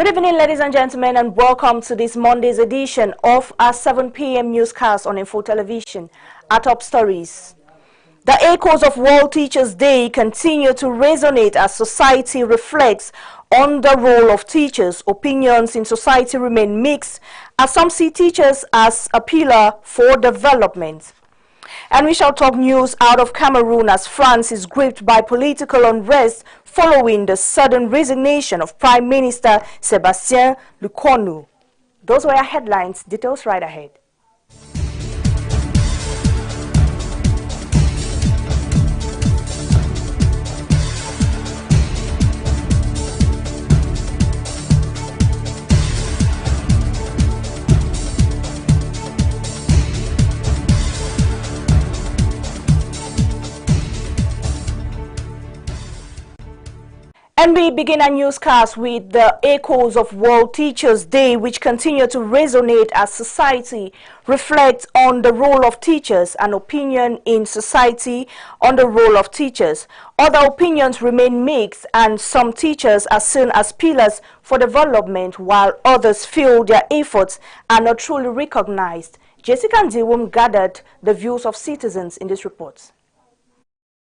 Good evening, ladies and gentlemen, and welcome to this Monday's edition of our 7 p.m. newscast on Info Television. Our top stories. The echoes of World Teachers' Day continue to resonate as society reflects on the role of teachers. Opinions in society remain mixed as some see teachers as a pillar for development. And we shall talk news out of Cameroon as France is gripped by political unrest following the sudden resignation of Prime Minister Sébastien Lecornu. Those were our headlines. Details right ahead. And we begin our newscast with the echoes of World Teachers' Day, which continue to resonate as society reflects on the role of teachers and opinion in society on the role of teachers. Other opinions remain mixed, and some teachers are seen as pillars for development, while others feel their efforts are not truly recognized. Jessica Ndiwum gathered the views of citizens in this report.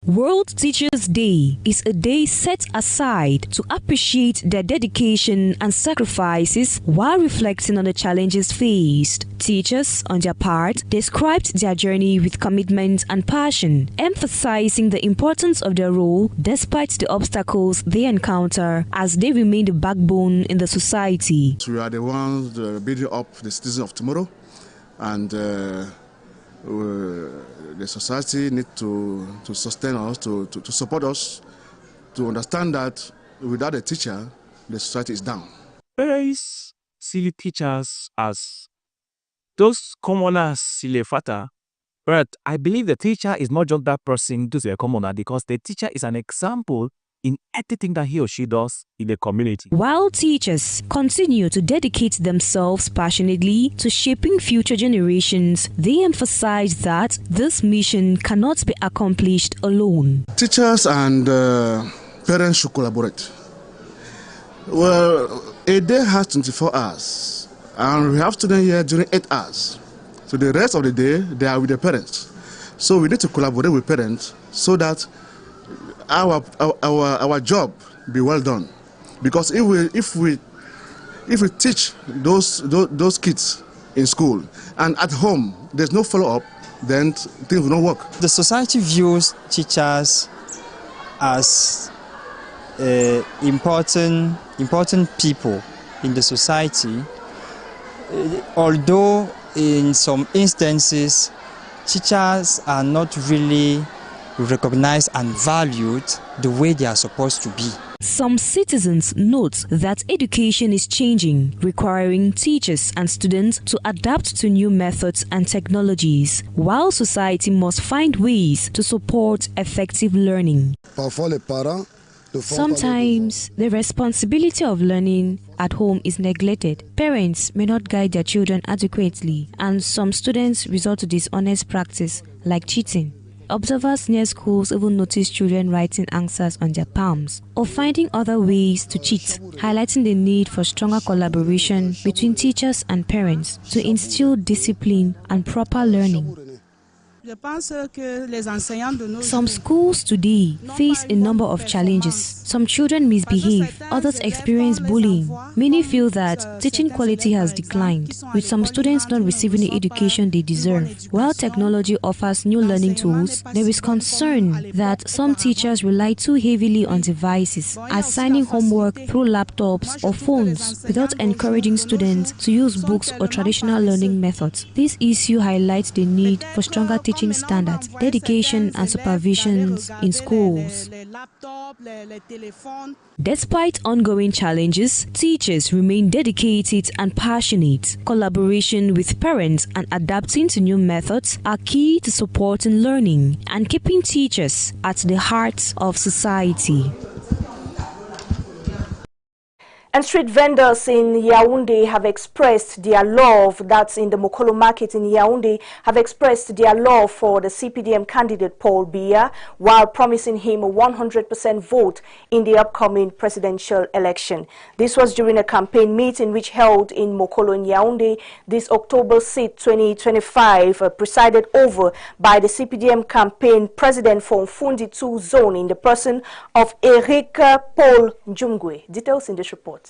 World Teachers' Day is a day set aside to appreciate their dedication and sacrifices while reflecting on the challenges faced. Teachers, on their part, described their journey with commitment and passion, emphasizing the importance of their role despite the obstacles they encounter as they remain the backbone in the society. We are the ones building up the citizens of tomorrow, and the society needs to sustain us, to support us, to understand that without a teacher, the society is down. Parents see teachers as those commoners see fata, but I believe the teacher is not just that person to a commoner, because the teacher is an example in everything that he or she does in the community. While teachers continue to dedicate themselves passionately to shaping future generations, they emphasize that this mission cannot be accomplished alone. Teachers and parents should collaborate. Well, a day has 24 hours, and we have students here during 8 hours. So the rest of the day, they are with the parents. So we need to collaborate with parents so that our job be well done, because if we teach those kids in school and at home there's no follow-up, then things will not work. The society views teachers as important people in the society, although in some instances teachers are not really recognized and valued the way they are supposed to be. Some citizens note that education is changing, requiring teachers and students to adapt to new methods and technologies, while society must find ways to support effective learning. Sometimes the responsibility of learning at home is neglected. Parents may not guide their children adequately, and some students resort to dishonest practice like cheating. Observers near schools even notice children writing answers on their palms or finding other ways to cheat, highlighting the need for stronger collaboration between teachers and parents to instill discipline and proper learning. Some schools today face a number of challenges. Some children misbehave, others experience bullying. Many feel that teaching quality has declined, with some students not receiving the education they deserve. While technology offers new learning tools, there is concern that some teachers rely too heavily on devices, assigning homework through laptops or phones without encouraging students to use books or traditional learning methods. This issue highlights the need for stronger teaching standards, dedication and supervision in schools. Despite ongoing challenges, teachers remain dedicated and passionate. Collaboration with parents and adapting to new methods are key to supporting learning and keeping teachers at the heart of society. And street vendors in Yaoundé have expressed their love, that's in the Mokolo market in Yaoundé, have expressed their love for the CPDM candidate Paul Biya while promising him a 100% vote in the upcoming presidential election. This was during a campaign meeting which held in Mokolo in Yaoundé this October 6, 2025, presided over by the CPDM campaign president for Mfundi 2 zone in the person of Eric Paul Njumgwe. Details in this report.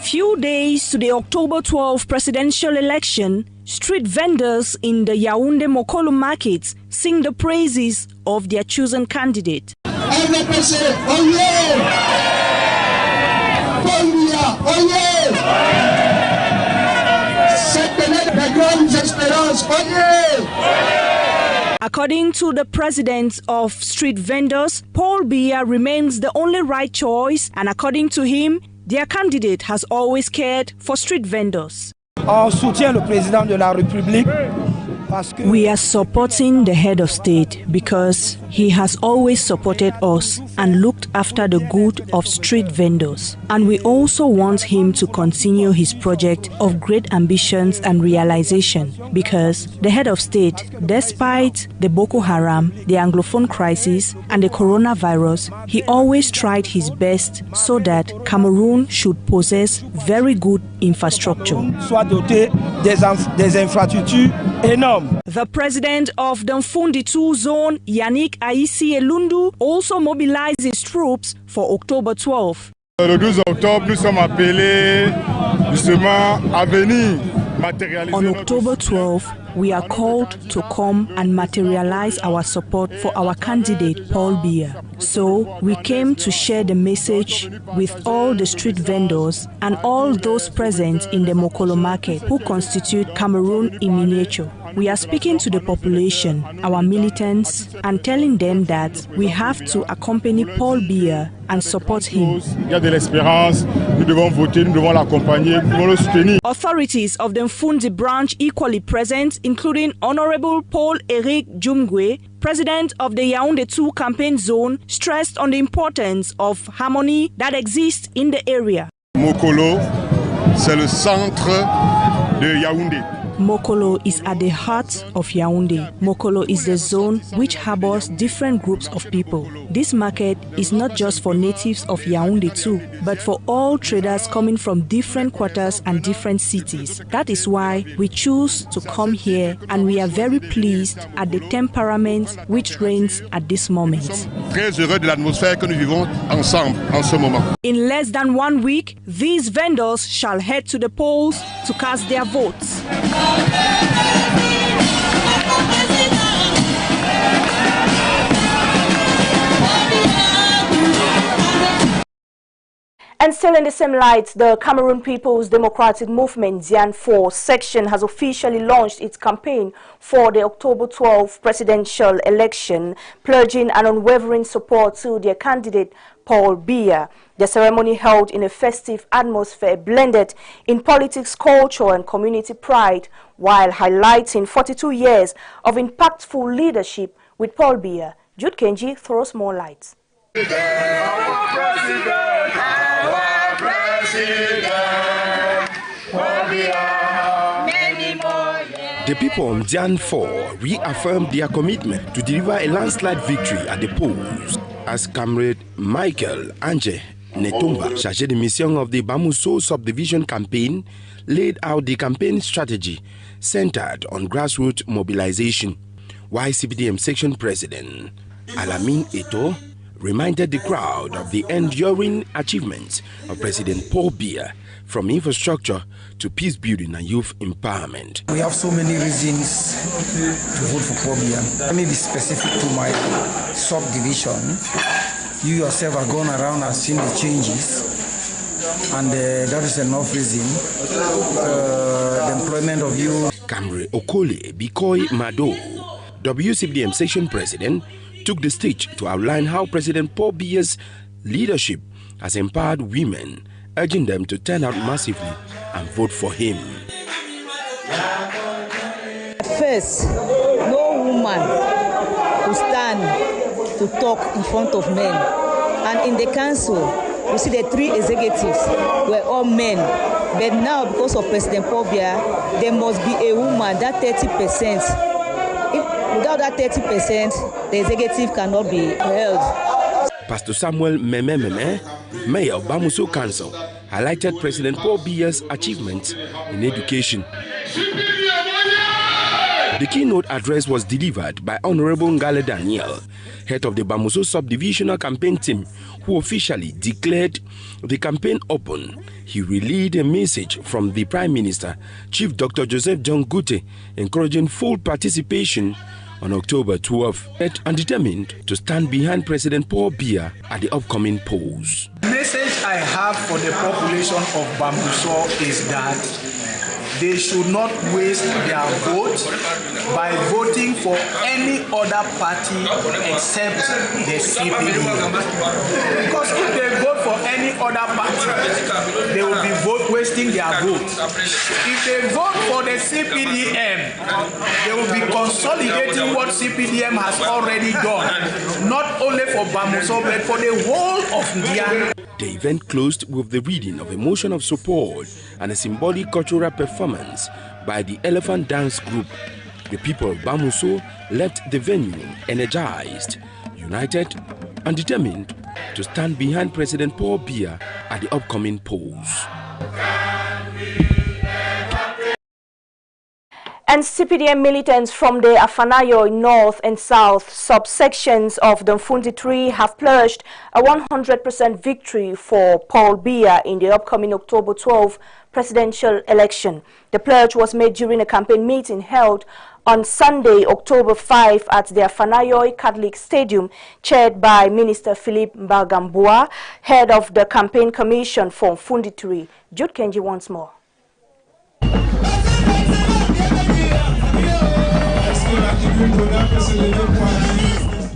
Few days to the October 12 presidential election, street vendors in the Yaoundé Mokolo markets sing the praises of their chosen candidate. According to the president of street vendors, Paul Biya remains the only right choice, and according to him, their candidate has always cared for street vendors. On soutient le président de la République. We are supporting the head of state because he has always supported us and looked after the good of street vendors. And we also want him to continue his project of great ambitions and realization because the head of state, despite the Boko Haram, the Anglophone crisis and the coronavirus, he always tried his best so that Cameroon should possess very good infrastructure. Soit doté des infrastructures énormes. The president of the Mfundi 2 zone, Yannick Aïssi Elundu, also mobilized his troops for October 12. Le 12 octobre, nous sommes appelés justement à venir matérialiser. On October 12, we are called to come and materialize our support for our candidate, Paul Biya. So, we came to share the message with all the street vendors and all those present in the Mokolo market who constitute Cameroon in miniature. We are speaking to the population, our militants, and telling them that we have to accompany Paul Biya and support him. Authorities of the Mfundi branch equally present, including Honorable Paul Eric Njumgwe, president of the Yaoundé 2 campaign zone, stressed on the importance of harmony that exists in the area. Mokolo, c'est le centre de Yaoundé. Mokolo is at the heart of Yaoundé. Mokolo is the zone which harbors different groups of people. This market is not just for natives of Yaoundé too, but for all traders coming from different quarters and different cities. That is why we choose to come here, and we are very pleased at the temperament which reigns at this moment. Très heureux de l'atmosphère que nous vivons ensemble en ce moment. In less than 1 week, these vendors shall head to the polls to cast their votes. And still in the same light, the Cameroon People's Democratic Movement Zian 4 section has officially launched its campaign for the October 12 presidential election, pledging an unwavering support to their candidate Paul Biya. The ceremony, held in a festive atmosphere blended in politics, culture and community pride, while highlighting 42 years of impactful leadership with Paul Biya. Jude Kenji throws more light. The people of Jan 4 reaffirmed their commitment to deliver a landslide victory at the polls as Comrade Michael Anje Netumba, chargé de mission of the Bamuso subdivision campaign, laid out the campaign strategy centered on grassroots mobilization, while CPDM section president Alamin Eto reminded the crowd of the enduring achievements of President Paul Biya, from infrastructure to peace building and youth empowerment. We have so many reasons to vote for Paul Biya. Let me be specific to my subdivision. You yourself have gone around and seen the changes, and that is enough reason. The employment of youth. Camry Okole Bikoy Mado, WCPDM section president, took the stage to outline how President Paul Biya's leadership has empowered women, urging them to turn out massively and vote for him. first, no woman will stand to talk in front of men. And in the council, you see the 3 executives were all men. But now, because of President Paul Biya, there must be a woman, that 30%. Without that 30%, the executive cannot be held. Pastor Samuel Meme, Mayor of Bamuso Council, highlighted President Paul Biya's achievements in education. The keynote address was delivered by Honorable Ngale Daniel, head of the Bamuso Subdivisional Campaign Team, who officially declared the campaign open. He relayed a message from the Prime Minister, Chief Dr. Joseph John Gute, encouraging full participation on October 12th, and determined to stand behind President Paul Biya at the upcoming polls. The message I have for the population of Bamuso is that they should not waste their vote by voting for any other party except the CPD. Because if they vote for any other party, they will be wasting their vote. If they vote for the CPDM, they will be consolidating what CPDM has already done, not only for Bamuso but for the whole of Ndian. The event closed with the reading of a motion of support and a symbolic cultural performance by the Elephant Dance Group. The people of Bamuso left the venue energized, united, and determined to stand behind President Paul Biya at the upcoming polls. And CPDM militants from the Afanayo North and South subsections of the Mfundi 3 have pledged a 100% victory for Paul Biya in the upcoming October 12 presidential election. The pledge was made during a campaign meeting held on Sunday, October 5 at the Afanayo Catholic Stadium, chaired by Minister Philip Mbagambua, head of the campaign commission for Mfundi 3. Jude Kenji once more.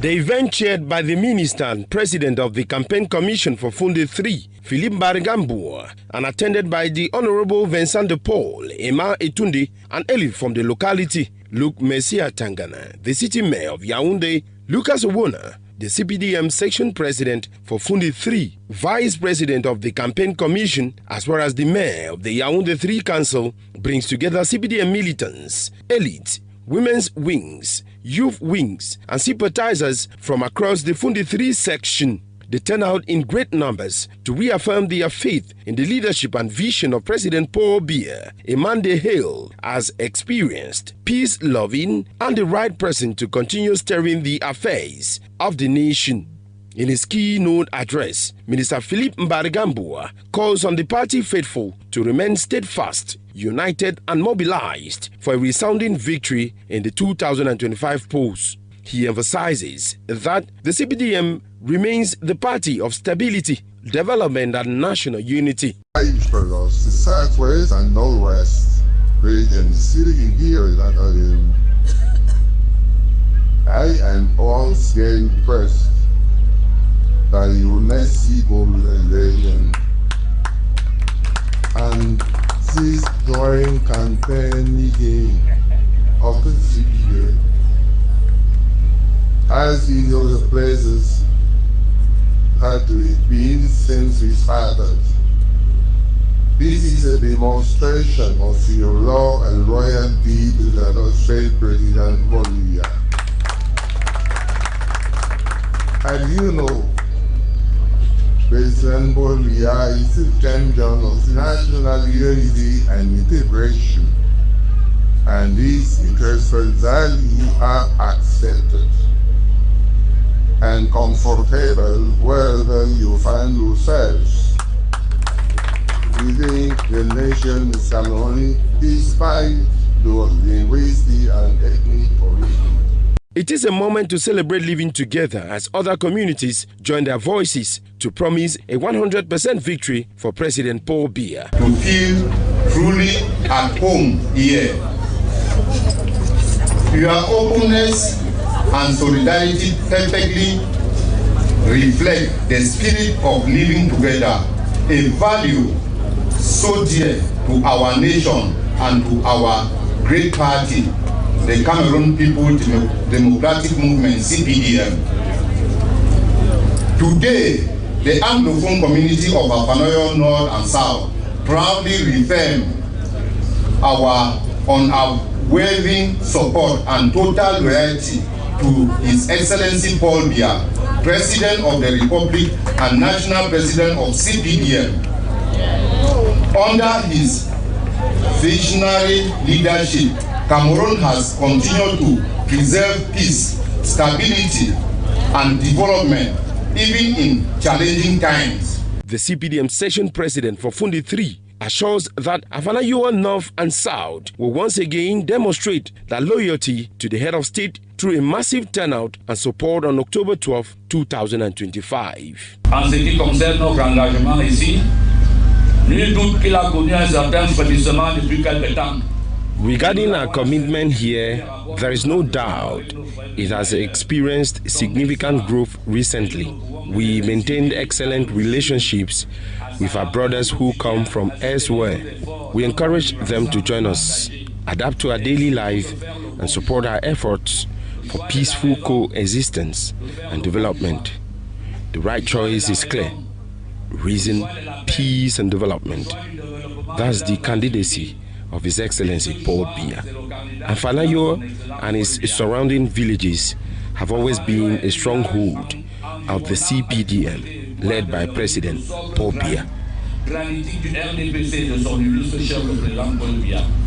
The event, chaired by the Minister and President of the Campaign Commission for Mfundi 3, Philip Mbagambua, and attended by the Honorable Vincent de Paul, Emma Etunde, and elite from the locality, Luke Messia Tangana, the city mayor of Yaoundé, Lucas Owona, the CPDM section president for Mfundi 3, vice president of the campaign commission, as well as the mayor of the Yaoundé 3 council, brings together CPDM militants, elite, women's wings, youth wings, and sympathizers from across the Mfundi 3 section. They turn out in great numbers to reaffirm their faith in the leadership and vision of President Paul Biya, a man they hail as experienced, peace-loving, and the right person to continue steering the affairs of the nation. In his keynote address, Minister Philip Mbagambua calls on the party faithful to remain steadfast, united, and mobilized for a resounding victory in the 2025 polls. He emphasizes that the CPDM remains the party of stability, development, and national unity. The Southwest and Northwest region sitting here that I am once again impressed by the UNESCO mobilization and this joint campaign meeting of the CPDM. As in other places had been since we started, this is a demonstration of your law and loyalty to the illustrious President Bolivia. And you know, President Bolivia is the champion of national unity and integration, and these interests are accepted and comfortable wherever you find yourselves within the nation of Cameroon, despite the linguistic and ethnic origin. It is a moment to celebrate living together as other communities join their voices to promise a 100% victory for President Paul Biya. To feel truly at home here. Your openness and solidarity perfectly reflect the spirit of living together, a value so dear to our nation and to our great party, the Cameroon People Democratic Movement, CPDM. Today, the Anglophone community of Afanoyo North and South proudly reaffirm our unwavering support and total loyalty to His Excellency Paul Biya, President of the Republic and National President of CPDM. Under his visionary leadership, Cameroon has continued to preserve peace, stability, and development, even in challenging times. The CPDM Session President for Fundi 3 assures that Afanayo North and South will once again demonstrate their loyalty to the head of state through a massive turnout and support on October 12, 2025. En ce qui concerne notre engagement ici, nul doute qu'il a connu un certain frémissement depuis quelque temps. Regarding our commitment here, there is no doubt it has experienced significant growth recently. We maintained excellent relationships with our brothers who come from elsewhere. We encourage them to join us, adapt to our daily life, and support our efforts for peaceful coexistence and development. The right choice is clear: reason, peace, and development. That's the candidacy of His Excellency Paul Biya. Afanayo and its surrounding villages have always been a stronghold of the CPDM, led by President Paul Biya.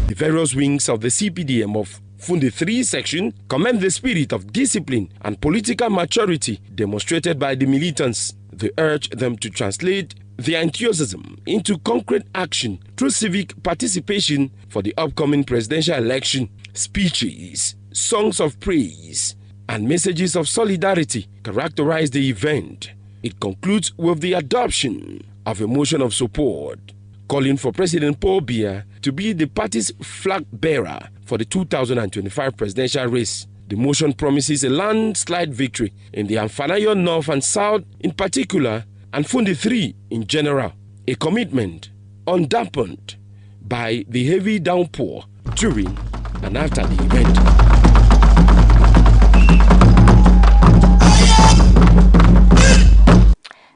The various wings of the CPDM of Fundi 3 section commend the spirit of discipline and political maturity demonstrated by the militants. They urge them to translate their enthusiasm into concrete action through civic participation for the upcoming presidential election. Speeches, songs of praise, and messages of solidarity characterize the event. It concludes with the adoption of a motion of support calling for President Paul Biya to be the party's flag bearer for the 2025 presidential race. The motion promises a landslide victory in the Afanayo North and South in particular, and Fundi 3 in general, a commitment undampened by the heavy downpour during and after the event.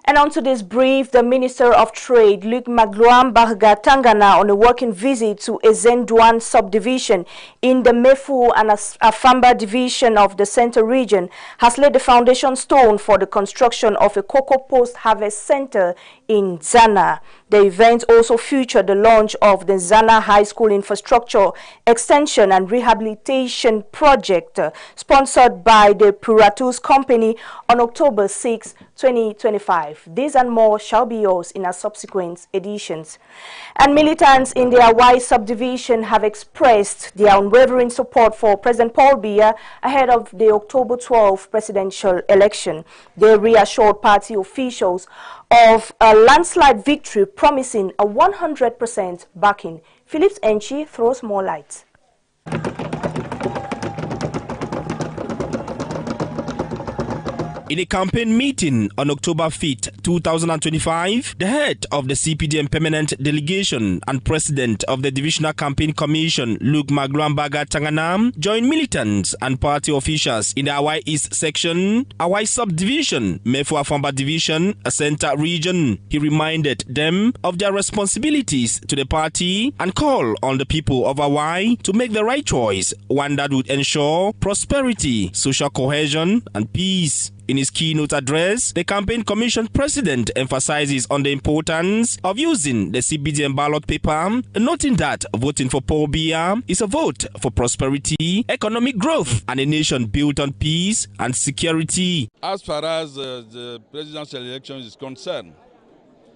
And on to this brief, the Minister of Trade, Luc Magloire Tangana, on a working visit to Ezendouane subdivision in the Mefu and Afamba division of the Centre region, has laid the foundation stone for the construction of a cocoa post-harvest center in Zana. The event also featured the launch of the Zana High School Infrastructure Extension and Rehabilitation Project, sponsored by the Puratus Company on October 6, 2025. These and more shall be yours in our subsequent editions. And militants in the Awai subdivision have expressed their unwavering support for President Paul Biya ahead of the October 12 presidential election. They reassured party officials of a landslide victory, promising a 100% backing. Phillips Enchi throws more light. In a campaign meeting on October 5th, 2025, the head of the CPDM Permanent Delegation and President of the Divisional Campaign Commission, Luc Magloire Tangana, joined militants and party officials in the Awai East Section, Awai Subdivision, Mefu Afamba Division, a Centre region. He reminded them of their responsibilities to the party and called on the people of Awai to make the right choice, one that would ensure prosperity, social cohesion, and peace. In his keynote address, the Campaign Commission President emphasizes on the importance of using the CPDM ballot paper, noting that voting for Paul Biya is a vote for prosperity, economic growth, and a nation built on peace and security. As far as the presidential election is concerned,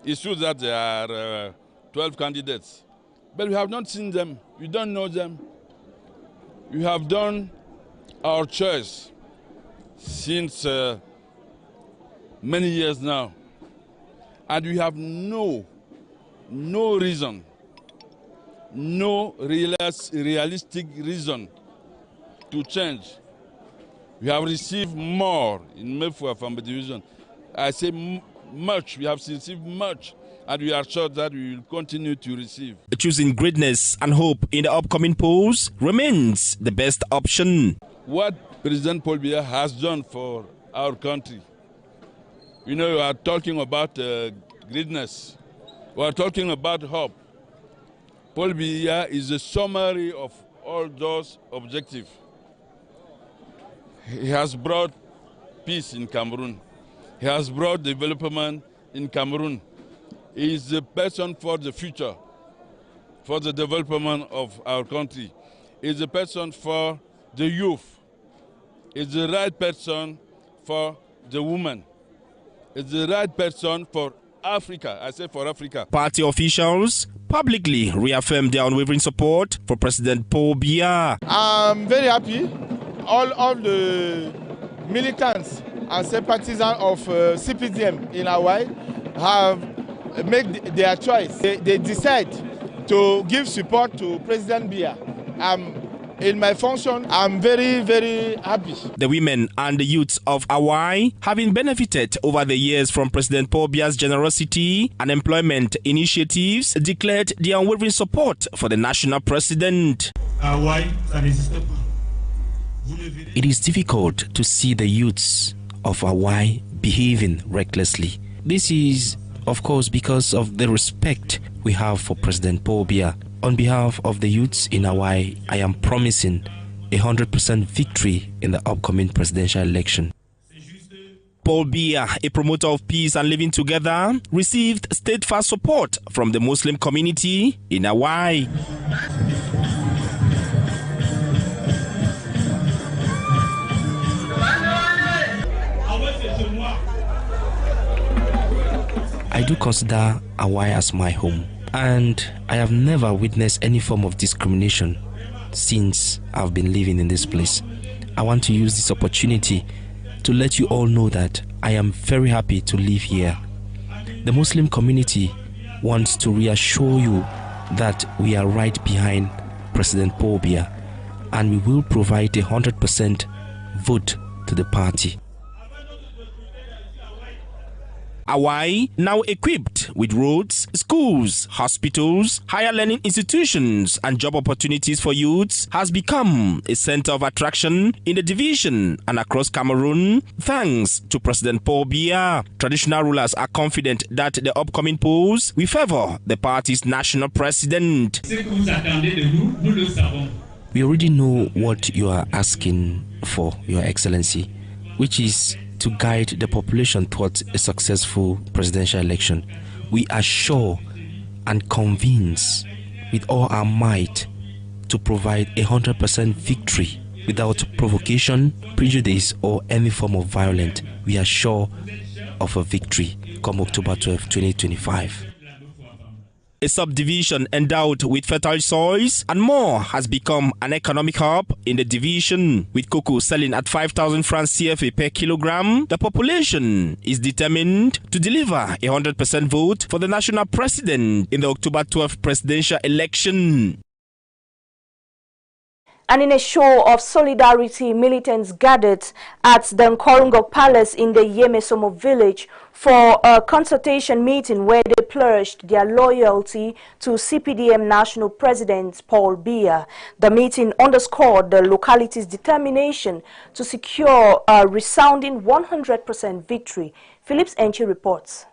it's true that there are 12 candidates, but we have not seen them. We don't know them. We have done our choice since many years now, and we have no reason, no realistic reason to change. We have received more in Mefu Afamba division. I say much, we have received much and we are sure that we will continue to receive. Choosing greatness and hope in the upcoming polls remains the best option. What President Paul Biya has done for our country, you know, we are talking about greatness, we are talking about hope. Paul Biya is a summary of all those objectives. He has brought peace in Cameroon. He has brought development in Cameroon. He is the person for the future, for the development of our country. He is the person for the youth. He is the right person for the woman. He is the right person for Africa. I say for Africa. Party officials publicly reaffirmed their unwavering support for President Paul Biya. I'm very happy. All of the militants and sympathizers of CPDM in Hawaii have made their choice. They decide to give support to President Biya. In my function, I'm very, very happy. The women and the youths of Hawaii, having benefited over the years from President Paul Biya's generosity and employment initiatives, declared their unwavering support for the national president. It is difficult to see the youths of Hawaii behaving recklessly. This is, of course, because of the respect we have for President Paul Biya. On behalf of the youths in Hawaii, I am promising 100% victory in the upcoming presidential election. Paul Biya, a promoter of peace and living together, received steadfast support from the Muslim community in Hawaii. I do consider Hawaii as my home, and I have never witnessed any form of discrimination since I've been living in this place. I want to use this opportunity to let you all know that I am very happy to live here. The Muslim community wants to reassure you that we are right behind President Paul Biya, and we will provide 100% vote to the party. Hawaii, now equipped with roads, schools, hospitals, higher learning institutions, and job opportunities for youths, has become a center of attraction in the division and across Cameroon, thanks to President Paul Biya. Traditional rulers are confident that the upcoming polls will favor the party's national president. We already know what you are asking for, Your Excellency, which is to guide the population towards a successful presidential election. We are sure and convinced with all our might to provide 100% victory without provocation, prejudice, or any form of violence. We are sure of a victory come October 12, 2025. A subdivision endowed with fertile soils and more has become an economic hub in the division. With cocoa selling at 5,000 francs CFA per kilogram, the population is determined to deliver 100% vote for the national president in the October 12 presidential election. And in a show of solidarity, militants gathered at the Nkorongo Palace in the Yemesomo village for a consultation meeting where they pledged their loyalty to CPDM National President Paul Biya. The meeting underscored the locality's determination to secure a resounding 100% victory. Phillips Enchi reports.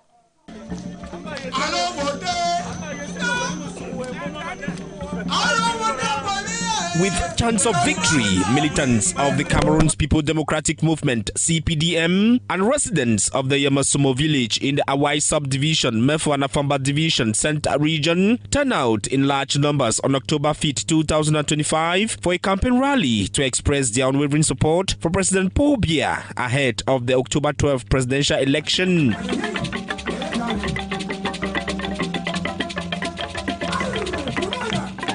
With chance of victory, militants of the Cameroon's People Democratic Movement (CPDM) and residents of the Yemesomo village in the Hawaii subdivision, Mefo-Anafamba Division Center region turn out in large numbers on October 5, 2025 for a campaign rally to express their unwavering support for President Paul Biya ahead of the October 12 presidential election.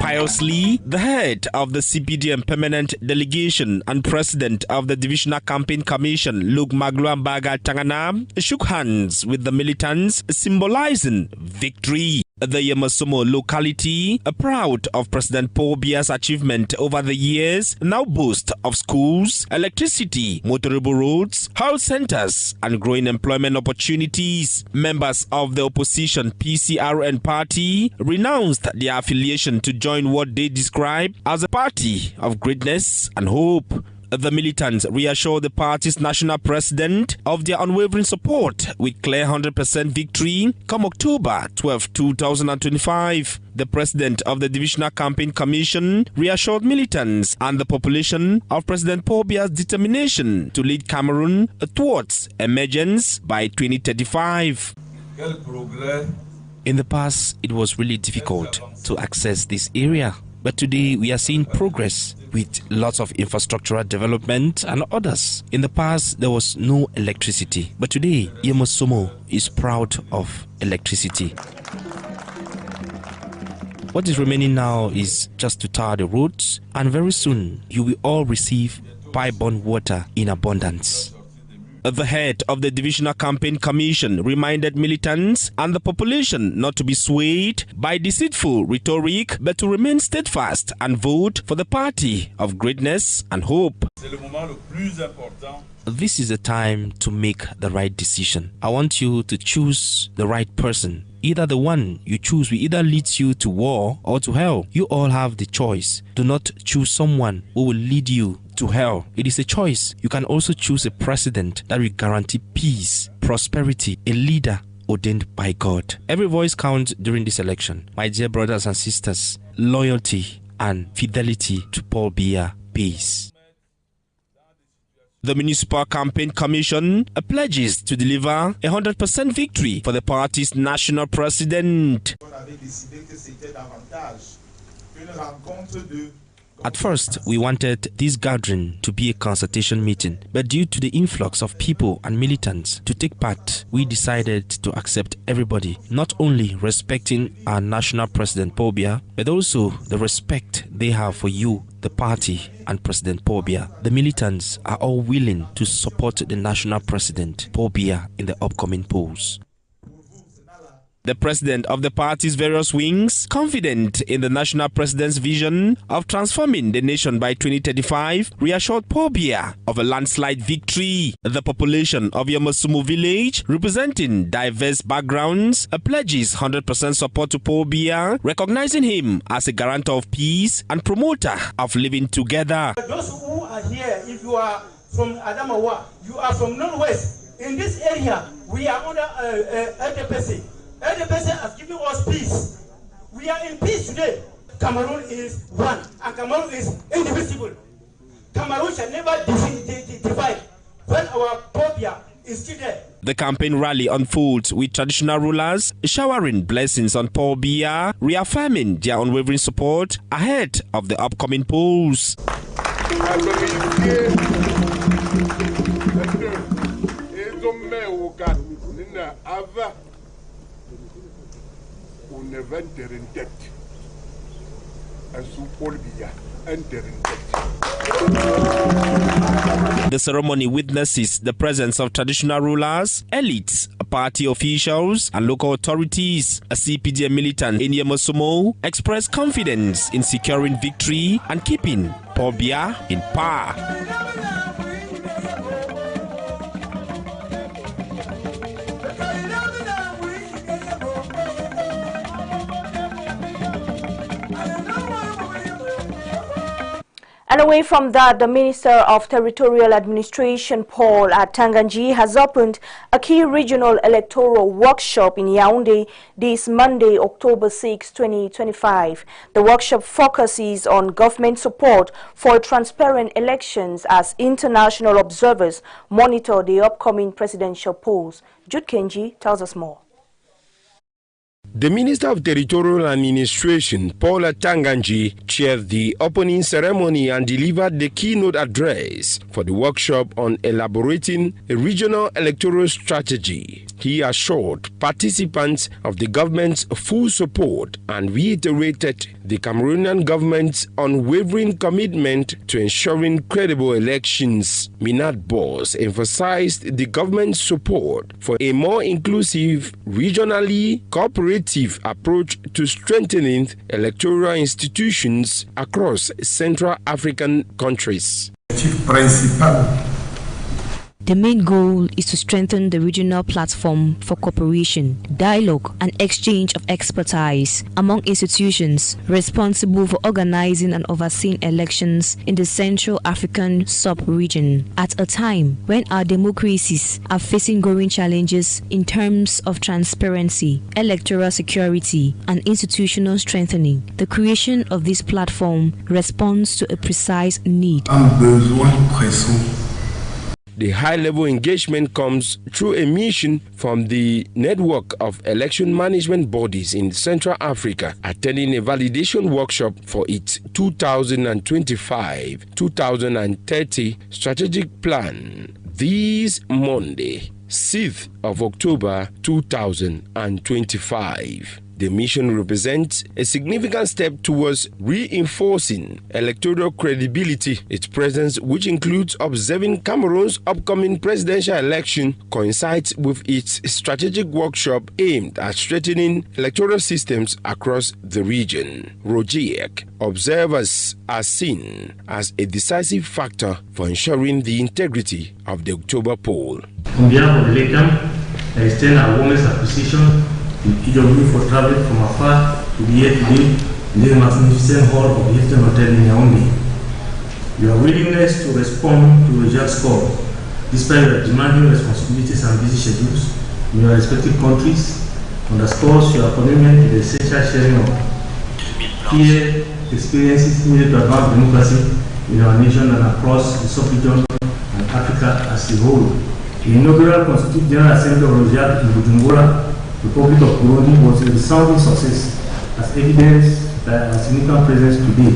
Piously, the head of the CPDM Permanent Delegation and president of the Divisional Campaign Commission, Luke Magluambaga Tangana, shook hands with the militants, symbolizing victory. The Yamosumo locality, proud of President Paul Biya's achievement over the years, now boasts of schools, electricity, motorable roads, health centers, and growing employment opportunities. Members of the opposition PCRN party renounced their affiliation to join what they describe as a party of greatness and hope. The militants reassured the party's national president of their unwavering support with clear 100% victory come October 12, 2025. The president of the Divisional Campaign Commission reassured militants and the population of President Paul Biya's determination to lead Cameroon towards emergence by 2035. In the past, it was really difficult to access this area. But today we are seeing progress with lots of infrastructural development and others. In the past there was no electricity, but today Yamosumo is proud of electricity. What is remaining now is just to tar the roads, and very soon you will all receive pipe-borne water in abundance. The head of the Divisional Campaign Commission reminded militants and the population not to be swayed by deceitful rhetoric, but to remain steadfast and vote for the party of greatness and hope. This is the time to make the right decision. I want you to choose the right person. Either the one you choose will either lead you to war or to hell. You all have the choice. Do not choose someone who will lead you to hell. It is a choice. You can also choose a president that will guarantee peace, prosperity, a leader ordained by God. Every voice counts during this election. My dear brothers and sisters, loyalty and fidelity to Paul Biya pays. The Municipal Campaign Commission pledges to deliver 100% victory for the party's national president. At first, we wanted this gathering to be a consultation meeting, but due to the influx of people and militants to take part, we decided to accept everybody, not only respecting our national president Paul Biya, but also the respect they have for you, the party, and President Paul Biya. The militants are all willing to support the national president Paul Biya in the upcoming polls. The president of the party's various wings, confident in the national president's vision of transforming the nation by 2035, reassured Paul Biya of a landslide victory. The population of Yamosumo village, representing diverse backgrounds, pledges 100% support to Paul Biya, recognizing him as a guarantor of peace and promoter of living together. Those who are here, if you are from Adamawa, you are from Northwest, in this area, we are under LDPC. LDPC has given us peace. We are in peace today. Cameroon is one, and Cameroon is indivisible. Cameroon shall never divide when our Paul Biya is still there. The campaign rally unfolds with traditional rulers showering blessings on Paul Biya, reaffirming their unwavering support ahead of the upcoming polls. The ceremony witnesses the presence of traditional rulers, elites, party officials, and local authorities. A CPDM militant in Yamosumo expressed confidence in securing victory and keeping Paul Biya in power. And away from that, the Minister of Territorial Administration, Paul Tanganji, has opened a key regional electoral workshop in Yaoundé this Monday, October 6, 2025. The workshop focuses on government support for transparent elections as international observers monitor the upcoming presidential polls. Jude Kenji tells us more. The Minister of Territorial Administration, Paula Tanganji, chaired the opening ceremony and delivered the keynote address for the workshop on elaborating a regional electoral strategy. He assured participants of the government's full support and reiterated the Cameroonian government's unwavering commitment to ensuring credible elections. Minat Boss emphasized the government's support for a more inclusive, regionally cooperative approach to strengthening electoral institutions across Central African countries. The main goal is to strengthen the regional platform for cooperation, dialogue, and exchange of expertise among institutions responsible for organizing and overseeing elections in the Central African sub-region at a time when our democracies are facing growing challenges in terms of transparency, electoral security, and institutional strengthening. The creation of this platform responds to a precise need. The high-level engagement comes through a mission from the network of election management bodies in Central Africa, attending a validation workshop for its 2025-2030 strategic plan this Monday, 6th of October 2025. The mission represents a significant step towards reinforcing electoral credibility. Its presence, which includes observing Cameroon's upcoming presidential election, coincides with its strategic workshop aimed at strengthening electoral systems across the region. Rogiek, observers are seen as a decisive factor for ensuring the integrity of the October poll. On behalf of the LECAM, I extend our warmest appreciation to TW for traveling from afar to be here today in this magnificent hall of the Hilton Hotel in Yaoundé. Your willingness to respond to a just call, despite your demanding responsibilities and busy schedules in your respective countries, underscores your commitment to the essential sharing of peer experiences needed to advance democracy in our nation and across the sub-region and Africa as a whole. The inaugural Constituent General Assembly of Rogiak in Bujumbura, Republic of Burundi, was a resounding success, as evidenced by our significant presence today.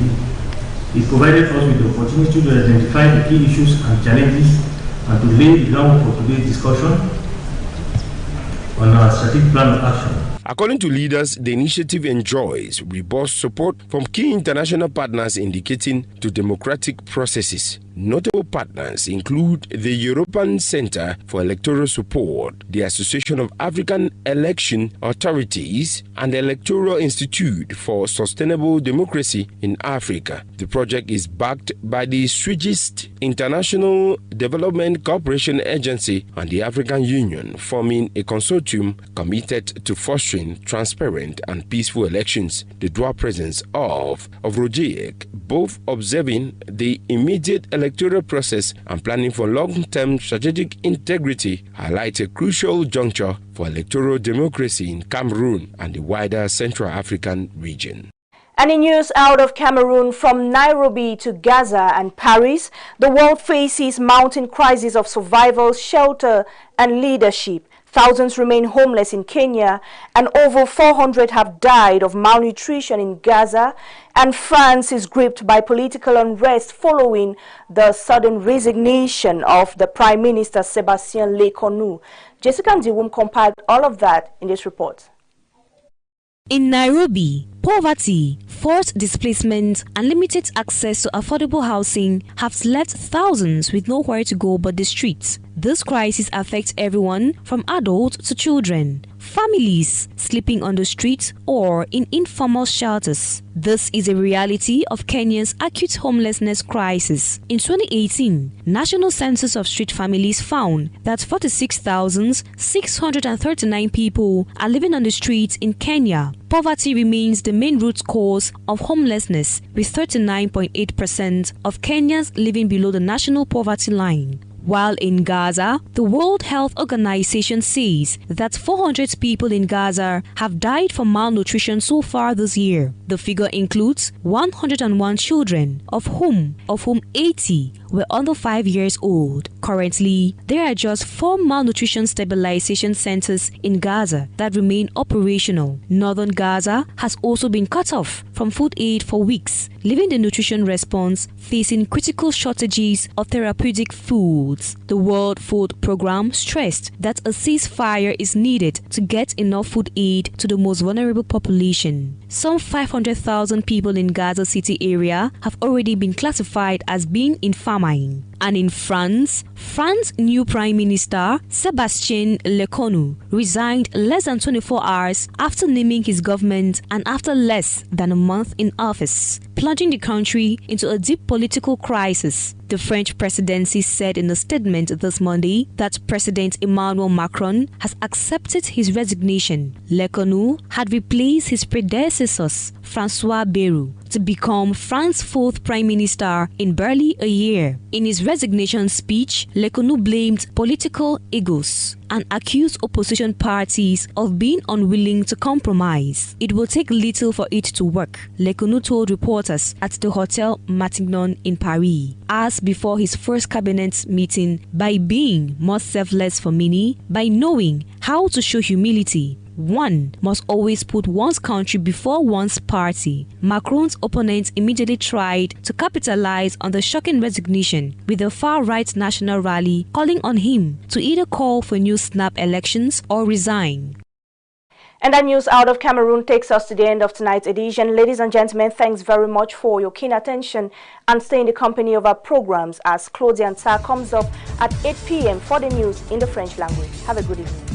It provided us with the opportunity to identify the key issues and challenges and to lay the ground for today's discussion on our strategic plan of action. According to leaders, the initiative enjoys robust support from key international partners, indicating to democratic processes. Notable partners include the European Center for Electoral Support, the Association of African Election Authorities, and the Electoral Institute for Sustainable Democracy in Africa. The project is backed by the Swiss International Development Cooperation Agency and the African Union, forming a consortium committed to fostering transparent and peaceful elections. The dual presence of Rogiek, both observing the immediate electoral process and planning for long-term strategic integrity, highlight a crucial juncture for electoral democracy in Cameroon and the wider Central African region. And in news out of Cameroon, from Nairobi to Gaza and Paris, the world faces mounting crises of survival, shelter, and leadership. Thousands remain homeless in Kenya, and over 400 have died of malnutrition in Gaza, and France is gripped by political unrest following the sudden resignation of the Prime Minister Sébastien Lecornu. Jessica Ndiwum compiled all of that in this report. In Nairobi, poverty, forced displacement, and limited access to affordable housing have left thousands with nowhere to go but the streets. This crisis affects everyone from adults to children, families sleeping on the streets or in informal shelters. This is a reality of Kenya's acute homelessness crisis. In 2018, National Census of Street Families found that 46,639 people are living on the streets in Kenya. Poverty remains the main root cause of homelessness, with 39.8% of Kenyans living below the national poverty line. While in Gaza, the World Health Organization says that 400 people in Gaza have died from malnutrition so far this year. The figure includes 101 children, of whom 80 were under 5 years old. Currently, there are just 4 malnutrition stabilization centers in Gaza that remain operational. Northern Gaza has also been cut off from food aid for weeks, leaving the nutrition response facing critical shortages of therapeutic foods. The World Food Programme stressed that a ceasefire is needed to get enough food aid to the most vulnerable population. Some 500,000 people in Gaza City area have already been classified as being in famine. And in France's new Prime Minister, Sébastien Lecornu, resigned less than 24 hours after naming his government and after less than a month in office, plunging the country into a deep political crisis. The French presidency said in a statement this Monday that President Emmanuel Macron has accepted his resignation. Lecornu had replaced his predecessors, François Bayrou, to become France's 4th Prime Minister in barely a year. In his resignation speech, Lecornu blamed political egos and accused opposition parties of being unwilling to compromise. It will take little for it to work, Lecornu told reporters at the Hotel Matignon in Paris. Asked before his first cabinet meeting by being more selfless for many, by knowing how to show humility, one must always put one's country before one's party. Macron's opponents immediately tried to capitalize on the shocking resignation with a far-right national rally calling on him to either call for new snap elections or resign. And that news out of Cameroon takes us to the end of tonight's edition. Ladies and gentlemen, thanks very much for your keen attention and stay in the company of our programs as Claudia and Tar comes up at 8 p.m. for the news in the French language. Have a good evening.